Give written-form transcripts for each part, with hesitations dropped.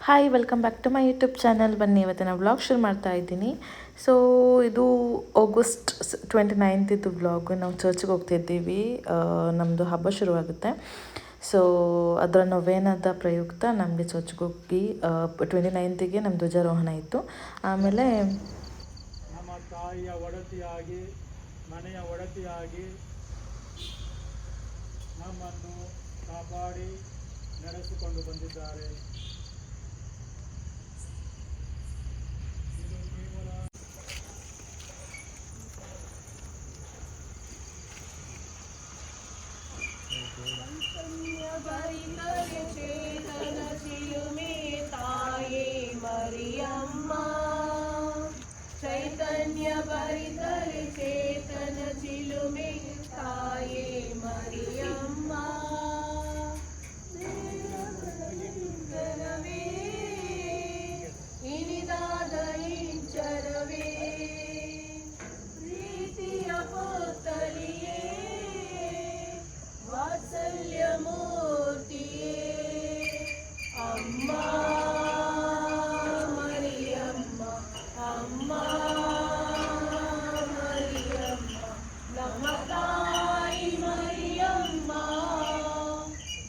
Hi, welcome back to my YouTube channel. ಬನ್ನಿ, ಇವತ್ತಿನ vlog ಶುರು ಮಾಡ್ತಾ ಇದ್ದೀನಿ. ಸೊ ಇದು ಆಗಸ್ಟ್ 29 ಇದು ವ್ಲಾಗ್. ನಾವು ಚರ್ಚ್ಗೆ ಹೋಗ್ತಿದ್ದೀವಿ, ನಮ್ಮದು ಹಬ್ಬ ಶುರುವಾಗುತ್ತೆ. ಸೊ ಅದರ ನೊವೇನದ ಪ್ರಯುಕ್ತ ನಮಗೆ ಚರ್ಚ್ಗೆ ಹೋಗಿ 29ಗೆ ನಮ್ಮ ಧ್ವಜಾರೋಹಣ ಇತ್ತು. ಆಮೇಲೆ ನಮ್ಮ ತಾಯಿಯ ಒಡತಿಯಾಗಿ, ಮನೆಯ ಒಡತಿಯಾಗಿ ನಮ್ಮನ್ನು ಕಾಪಾಡಿ ನಡೆಸಿಕೊಂಡು ಬಂದಿದ್ದಾರೆ. ಚೈತನ್ಯ ಭರಿತರೆ ಚೇತನ ಚಿಲುಮೆ ತಾಯೇ ಮರಿಯಮ್ಮ, ಇಂಚರವೇ ಇನಿದಾದ ಇಂಚರವೇ, ಪ್ರೀತಿಯ ಪುತ್ತಲಿಯೇ, ವಾತ್ಸಲ್ಯ ಮೂರ್ತಿಯೇ ಅಮ್ಮ ಮರಿಯಮ್ಮ, ಅಮ್ಮ ಮರಿಯಮ್ಮ, ನಮ್ಮ ತಾಯಿ ಮರಿಯಮ್ಮ,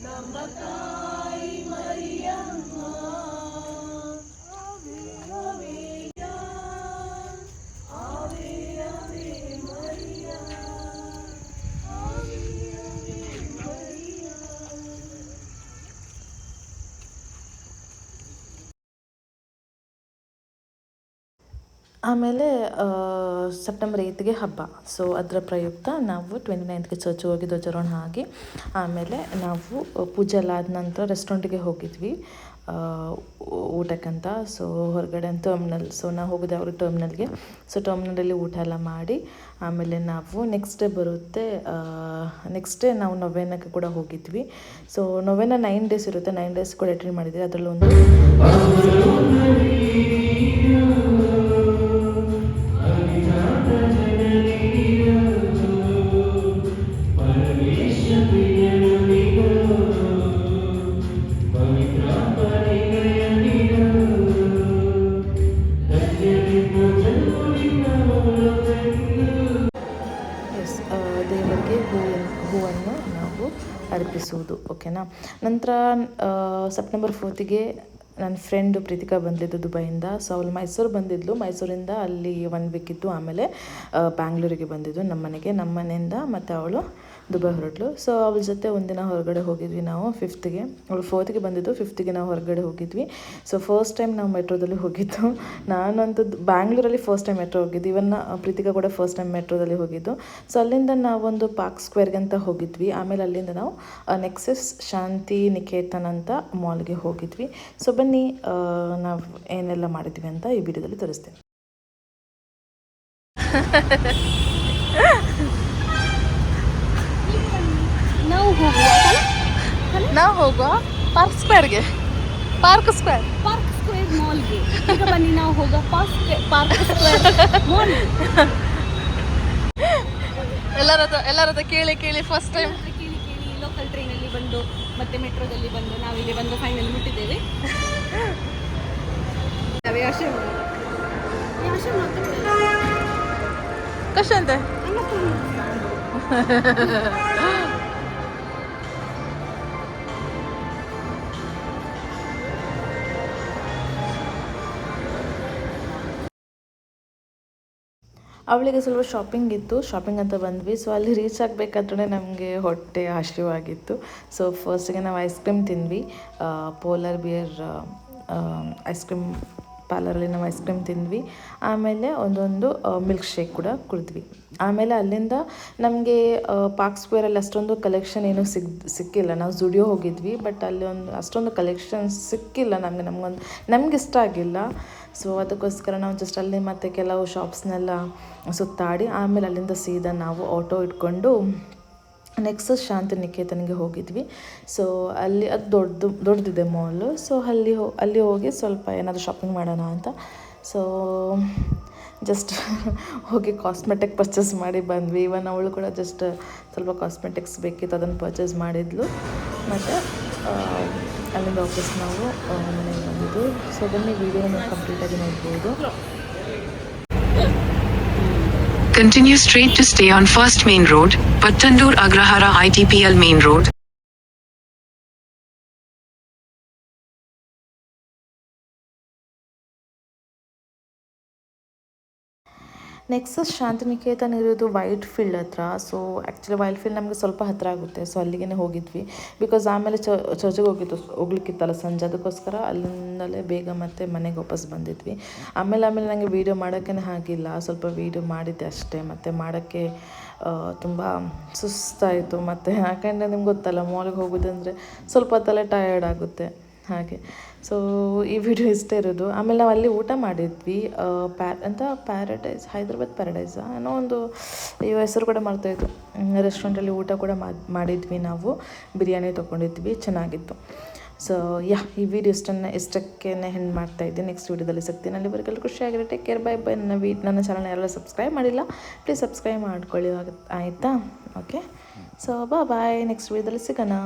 ನಮ್ಮ ತಾಯಿ ಮರಿಯಮ್ಮ. ಆವೆ ಆವೆಯ, ಆವೆ ಆವೆ ಮರಿಯ, ಆವೆ ಆವೆ ಮರಿಯ. ಆಮೇಲೆ ಸೆಪ್ಟೆಂಬರ್ 8ಗೆ ಹಬ್ಬ. ಸೊ ಅದರ ಪ್ರಯುಕ್ತ ನಾವು 29ಗೆ ಚರ್ಚ್ಗೆ ಹೋಗಿ ಧ್ವಜಾರೋಹಣ ಆಗಿ ಆಮೇಲೆ ನಾವು ಪೂಜೆ ಎಲ್ಲ ಆದ ನಂತರ ರೆಸ್ಟೋರೆಂಟಿಗೆ ಹೋಗಿದ್ವಿ ಊಟಕ್ಕಂತ. ಸೊ ಹೊರಗಡೆ ಟರ್ಮಿನಲ್, ಸೊ ನಾವು ಹೋಗೋದು ಅವರು ಟರ್ಮಿನಲ್ಗೆ. ಸೊ ಟರ್ಮಿನಲಲ್ಲಿ ಊಟ ಎಲ್ಲ ಮಾಡಿ ಆಮೇಲೆ ನಾವು ನೆಕ್ಸ್ಟ್ ಡೇ ನಾವು ನೊವೇನಕ್ಕೆ ಕೂಡ ಹೋಗಿದ್ವಿ. ಸೊ ನೊವೇನ 9 ಡೇಸ್ ಇರುತ್ತೆ, 9 ಡೇಸ್ ಕೂಡ ಅಟೆಂಡ್ ಮಾಡಿದ್ವಿ. ಅದರಲ್ಲಿ ಒಂದು ದೇವರಿಗೆ ಹೂವನ್ನು ನಾವು ಅರ್ಪಿಸುವುದು. ಓಕೆನಾ. ನಂತರ ಸೆಪ್ಟೆಂಬರ್ 4ಗೆ ನನ್ನ ಫ್ರೆಂಡು ಪ್ರೀತಿಕಾ ಬಂದಿದ್ದು ದುಬೈಯಿಂದ. ಸೊ ಅವಳು ಮೈಸೂರು ಬಂದಿದ್ಲು, ಮೈಸೂರಿಂದ ಅಲ್ಲಿ 1 ವೀಕ್ ಇದ್ದು ಆಮೇಲೆ ಬ್ಯಾಂಗ್ಳೂರಿಗೆ ಬಂದಿದ್ದು ನಮ್ಮ ಮನೆಯಿಂದ. ಮತ್ತು ಅವಳು ದುಬೈ ಹೊರಟಳು. ಸೊ ಅವಳ ಜೊತೆ ಒಂದಿನ ಹೊರಗಡೆ ಹೋಗಿದ್ವಿ ನಾವು 5ಗೆ. ಅವಳು 4ಗೆ ಬಂದಿದ್ದು, 5ಗೆ ನಾವು ಹೊರಗಡೆ ಹೋಗಿದ್ವಿ. ಸೊ ಫಸ್ಟ್ ಟೈಮ್ ನಾವು ಮೆಟ್ರೋದಲ್ಲಿ ಹೋಗಿದ್ದು. ನಾನಂತೂ ಬ್ಯಾಂಗ್ಳೂರಲ್ಲಿ ಫಸ್ಟ್ ಟೈಮ್ ಮೆಟ್ರೋ ಹೋಗಿದ್ದು, ಇವನ್ನ ಪ್ರೀತಿಕಾ ಕೂಡ ಫಸ್ಟ್ ಟೈಮ್ ಮೆಟ್ರೋದಲ್ಲಿ ಹೋಗಿದ್ದು. ಸೊ ಅಲ್ಲಿಂದ ನಾವೊಂದು ಪಾರ್ಕ್ ಸ್ಕ್ವೇರ್ಗೆ ಅಂತ ಹೋಗಿದ್ವಿ. ಆಮೇಲೆ ಅಲ್ಲಿಂದ ನಾವು ನೆಕ್ಸಸ್ ಶಾಂತಿ ನಿಕೇತನ್ ಅಂತ ಮಾಲ್ಗೆ ಹೋಗಿದ್ವಿ. ಸೊ ಬನ್ನಿ, ನಾವು ಏನೆಲ್ಲ ಮಾಡಿದ್ವಿ ಅಂತ ಈ ವಿಡಿಯೋದಲ್ಲಿ ತೋರಿಸ್ತೀನಿ. ನಾವು ಹೋಗುವ ಪಾರ್ಕ್ ಸ್ಕ್ವೇರ್ ಮಾಲ್ಗೆ. ಈಗ ಬನ್ನಿ ನಾವು ಹೋಗೋ ಪಾರ್ಕ್ ಸ್ಕ್ವೇರ್ ಮಾಲ್. ಎಲ್ಲರ ಕೇಳಿ ಫಸ್ಟ್ ಟೈಮ್ ಕೇಳಿ ಲೋಕಲ್ ಟ್ರೈನಲ್ಲಿ ಬಂದು ಮತ್ತೆ ಮೆಟ್ರೋದಲ್ಲಿ ಬಂದು ನಾವಿಲ್ಲಿ ಬಂದು ಫೈನಲ್ ಮುಟ್ಟಿದ್ದೇವೆ. ಕಷ್ಟ ಅಂತೆ. ಅವಳಿಗೆ ಸ್ವಲ್ಪ ಶಾಪಿಂಗ್ ಇತ್ತು, ಶಾಪಿಂಗ್ ಅಂತ ಬಂದ್ವಿ. ಸೊ ಅಲ್ಲಿ ರೀಚ್ ಆಗಬೇಕಾದ್ರೆ ನಮಗೆ ಹೊಟ್ಟೆ ಹಸಿವಾಗಿತ್ತು. ಸೊ ಫಸ್ಟಿಗೆ ನಾವು ಐಸ್ ಕ್ರೀಮ್ ತಿಂದ್ವಿ. ಪೋಲಾರ್ ಬಿಯರ್ ಐಸ್ ಕ್ರೀಮ್ ಪಾರ್ಲರಲ್ಲಿ ನಾವು ಐಸ್ ಕ್ರೀಮ್ ತಿಂದ್ವಿ. ಆಮೇಲೆ ಒಂದೊಂದು ಮಿಲ್ಕ್ ಶೇಕ್ ಕೂಡ ಕುಡಿದ್ವಿ. ಆಮೇಲೆ ಅಲ್ಲಿಂದ ನಮಗೆ ಪಾರ್ಕ್ ಸ್ಕ್ವೇರಲ್ಲಿ ಅಷ್ಟೊಂದು ಕಲೆಕ್ಷನ್ ಏನೂ ಸಿಕ್ಕಿಲ್ಲ. ನಾವು ಜುಡಿಯೋ ಹೋಗಿದ್ವಿ, ಬಟ್ ಅಲ್ಲಿ ಅಷ್ಟೊಂದು ಕಲೆಕ್ಷನ್ ಸಿಕ್ಕಿಲ್ಲ ನಮ್ಗೆ ಇಷ್ಟ ಆಗಿಲ್ಲ. ಸೊ ಅದಕ್ಕೋಸ್ಕರ ನಾವು ಜಸ್ಟ್ ಅಲ್ಲಿ ಮತ್ತೆ ಕೆಲವು ಶಾಪ್ಸ್ನೆಲ್ಲ ಸುತ್ತಾಡಿ ಆಮೇಲೆ ಅಲ್ಲಿಂದ ಸೀದಾ ನಾವು ಆಟೋ ಇಟ್ಕೊಂಡು ನೆಕ್ಸ್ಟ್ ಶಾಂತಿ ನಿಕೇತನ್ಗೆ ಹೋಗಿದ್ವಿ. ಸೊ ಅಲ್ಲಿ ಅದು ದೊಡ್ಡದಿದೆ ಮಾಲು. ಸೊ ಅಲ್ಲಿ ಹೋಗಿ ಸ್ವಲ್ಪ ಏನಾದರೂ ಶಾಪಿಂಗ್ ಮಾಡೋಣ ಅಂತ. ಸೊ ಜಸ್ಟ್ ಹೋಗಿ ಕಾಸ್ಮೆಟಿಕ್ ಪರ್ಚೇಸ್ ಮಾಡಿ ಬಂದ್ವಿ. ಇವನ್ ಅವಳು ಕೂಡ ಜಸ್ಟ್ ಸ್ವಲ್ಪ ಕಾಸ್ಮೆಟಿಕ್ಸ್ ಬೇಕಿತ್ತು, ಅದನ್ನು ಪರ್ಚೇಸ್ ಮಾಡಿದ್ಲು. ಮತ್ತು ಅಲ್ಲಿಂದ ವಾಪಸ್ ನಾವು ಮನೆಗೆ ಬಂದಿದ್ದು. ಸೊ ಬನ್ನಿ ವೀಡಿಯೋನ ಕಂಪ್ಲೀಟಾಗಿ ನೋಡ್ಬೋದು. Continue straight to stay on First Main Road, Pattandur Agrahara ITPL Main Road. Next Shantiniketan ಇರೋದು ವೈಟ್ ಫೀಲ್ಡ್ ಹತ್ರ. ಸೊ ಆ್ಯಕ್ಚುಲಿ ವೈಟ್ ಫೀಲ್ಡ್ ನಮಗೆ ಸ್ವಲ್ಪ ಹತ್ತಿರ ಆಗುತ್ತೆ, ಸೊ ಅಲ್ಲಿಗೆ ಹೋಗಿದ್ವಿ. ಬಿಕಾಸ್ ಆಮೇಲೆ ಚರ್ಚಿಗೆ ಹೋಗ್ಲಿಕ್ಕಿತ್ತಲ್ಲ ಸಂಜೆ, ಅದಕ್ಕೋಸ್ಕರ ಅಲ್ಲಿಂದಲೇ ಬೇಗ ಮತ್ತೆ ಮನೆಗೆ ವಾಪಸ್ ಬಂದಿದ್ವಿ. ಆಮೇಲೆ ನನಗೆ ವೀಡಿಯೋ ಮಾಡೋಕ್ಕೇ ಆಗಿಲ್ಲ, ಸ್ವಲ್ಪ ವೀಡಿಯೋ ಮಾಡಿದ್ದೆ ಅಷ್ಟೇ. ಮತ್ತು ಮಾಡೋಕ್ಕೆ ತುಂಬ ಸುಸ್ತಾಯಿತು. ಮತ್ತು ಯಾಕಂದರೆ ನಿಮ್ಗೆ ಗೊತ್ತಲ್ಲ, ಮಾಲ್ಗೆ ಹೋಗೋದಂದರೆ ಸ್ವಲ್ಪ ಹೊತ್ತಲ್ಲೇ ಟಯರ್ಡ್ ಆಗುತ್ತೆ ಹಾಗೆ. ಸೊ ಈ ವಿಡಿಯೋ ಇಷ್ಟೇ ಇರೋದು. ಆಮೇಲೆ ನಾವು ಅಲ್ಲಿ ಊಟ ಮಾಡಿದ್ವಿ, ಪ್ಯಾರಡೈಸ್, ಹೈದ್ರಾಬಾದ್ ಪ್ಯಾರಡೈಸ್ ಏನೋ ಒಂದು, ಹೆಸರು ಕೂಡ ಮರ್ತೋಯ್ತು. ರೆಸ್ಟೋರೆಂಟಲ್ಲಿ ಊಟ ಕೂಡ ಮಾಡಿದ್ವಿ ನಾವು, ಬಿರಿಯಾನಿ ತೊಗೊಂಡಿದ್ವಿ, ಚೆನ್ನಾಗಿತ್ತು. ಸೊ ಈ ವಿಡಿಯೋ ಇಷ್ಟಕ್ಕೆ ಹೆಣ್ಣು ಮಾಡ್ತಾಯಿದ್ದೆ. ನೆಕ್ಸ್ಟ್ ವೀಡಿಯೋದಲ್ಲಿ ಸಿಗ್ತೀನಿ. ಅಲ್ಲಿವರೆಗೆಲ್ಲ ಖುಷಿಯಾಗಿರೋ ಟೇಕ್ ಕೇರ್, ಬೈ ಬೈ. ನನ್ನ ಚಾನಲ್ನ ಯಾರೆಲ್ಲ ಸಬ್ಸ್ಕ್ರೈಬ್ ಮಾಡಿಲ್ಲ ಪ್ಲೀಸ್ ಸಬ್ಸ್ಕ್ರೈಬ್ ಮಾಡ್ಕೊಳ್ಳಿ ಆಯಿತಾ. ಓಕೆ, ಸೊ ಬಾಯ್, ನೆಕ್ಸ್ಟ್ ವೀಡಿಯೋದಲ್ಲಿ ಸಿಗೋಣ.